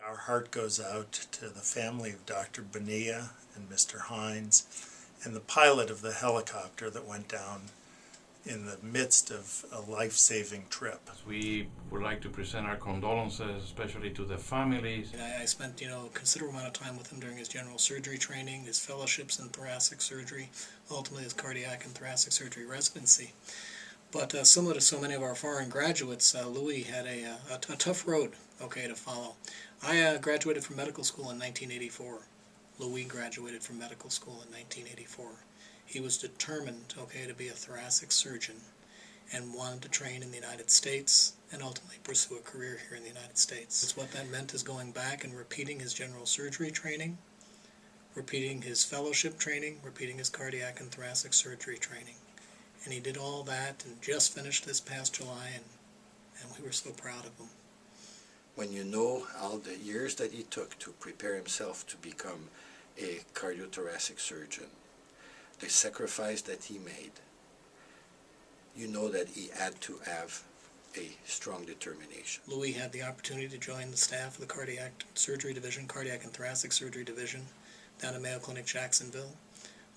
Our heart goes out to the family of Dr. Bonilla and Mr. Hines and the pilot of the helicopter that went down in the midst of a life-saving trip. We would like to present our condolences, especially to the families. I spent, a considerable amount of time with him during his general surgery training, his fellowships in thoracic surgery, ultimately his cardiac and thoracic surgery residency. But similar to so many of our foreign graduates, Louis had a tough road, to follow. I graduated from medical school in 1984. Louis graduated from medical school in 1984. He was determined, to be a thoracic surgeon and wanted to train in the United States and ultimately pursue a career here in the United States. What that meant is going back and repeating his general surgery training, repeating his fellowship training, repeating his cardiac and thoracic surgery training. And he did all that and just finished this past July, and we were so proud of him. When you know all the years that he took to prepare himself to become a cardiothoracic surgeon, the sacrifice that he made, you know that he had to have a strong determination. Louis had the opportunity to join the staff of the cardiac surgery division, cardiac and thoracic surgery division, down at Mayo Clinic, Jacksonville.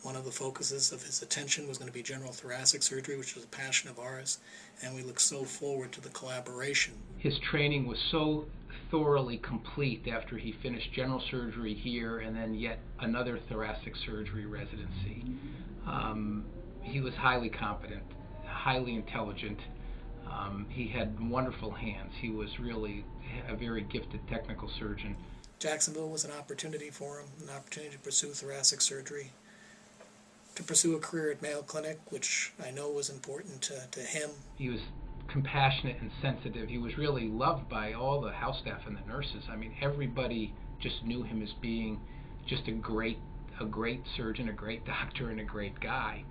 One of the focuses of his attention was going to be general thoracic surgery, which was a passion of ours, and we look so forward to the collaboration. His training was so thoroughly complete after he finished general surgery here and then yet another thoracic surgery residency. He was highly competent, highly intelligent. He had wonderful hands. He was really a very gifted technical surgeon. Jacksonville was an opportunity for him, an opportunity to pursue thoracic surgery, to pursue a career at Mayo Clinic, which I know was important to him. He was compassionate and sensitive. He was really loved by all the house staff and the nurses. I mean, everybody just knew him as being just a great surgeon, a great doctor, and a great guy.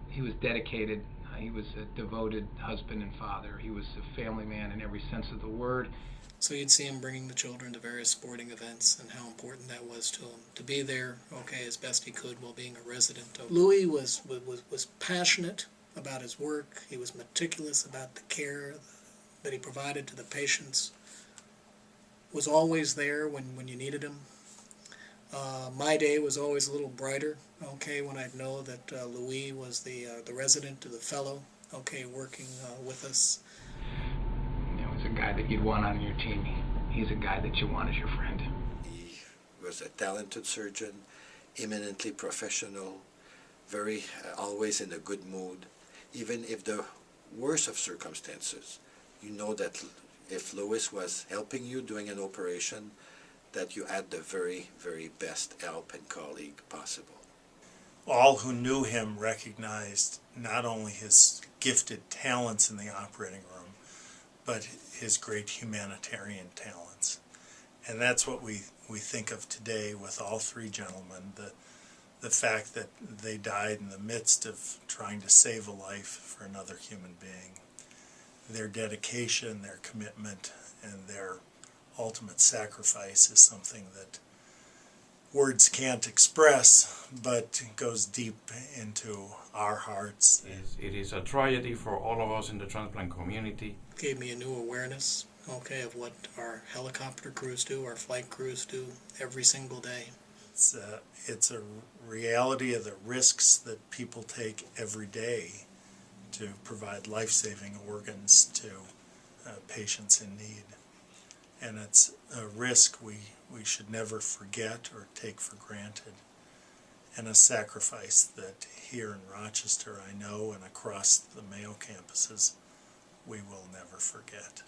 He was dedicated. He was a devoted husband and father. He was a family man in every sense of the word. So you'd see him bringing the children to various sporting events and how important that was to him, to be there, as best he could while being a resident. Louis was passionate about his work. He was meticulous about the care that he provided to the patients, was always there when you needed him. My day was always a little brighter, when I'd know that Louis was the resident or the fellow, working with us. He's a guy that you'd want on your team. He's a guy that you want as your friend. He was a talented surgeon, eminently professional, very always in a good mood. Even if the worst of circumstances, you know that if Louis was helping you doing an operation, that you had the very, very best help and colleague possible. All who knew him recognized not only his gifted talents in the operating room, but his great humanitarian talents. And that's what we think of today with all three gentlemen, the fact that they died in the midst of trying to save a life for another human being. Their dedication, their commitment, and their ultimate sacrifice is something that words can't express, but goes deep into our hearts. It is a tragedy for all of us in the transplant community. Gave me a new awareness, of what our helicopter crews do, our flight crews do every single day. It's a reality of the risks that people take every day to provide life-saving organs to patients in need. And it's a risk we should never forget or take for granted, and a sacrifice that here in Rochester, I know, and across the Mayo campuses, we will never forget.